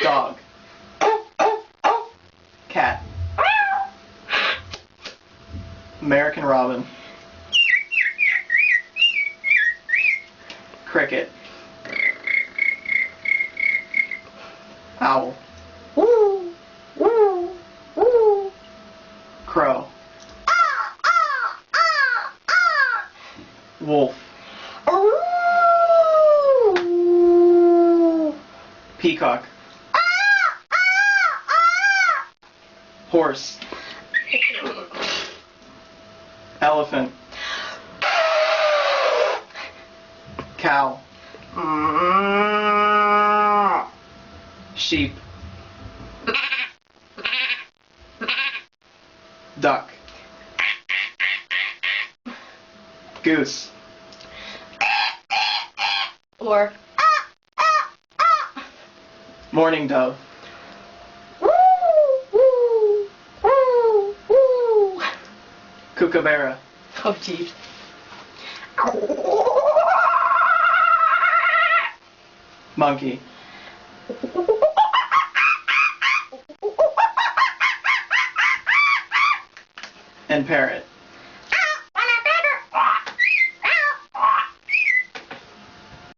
Dog. Cat. American robin. Cricket. Owl. Crow. Wolf. Peacock. Horse. Elephant. Cow. Sheep. Duck. Goose. Or Mourning dove. Kookaburra. oh geez. Monkey. And parrot.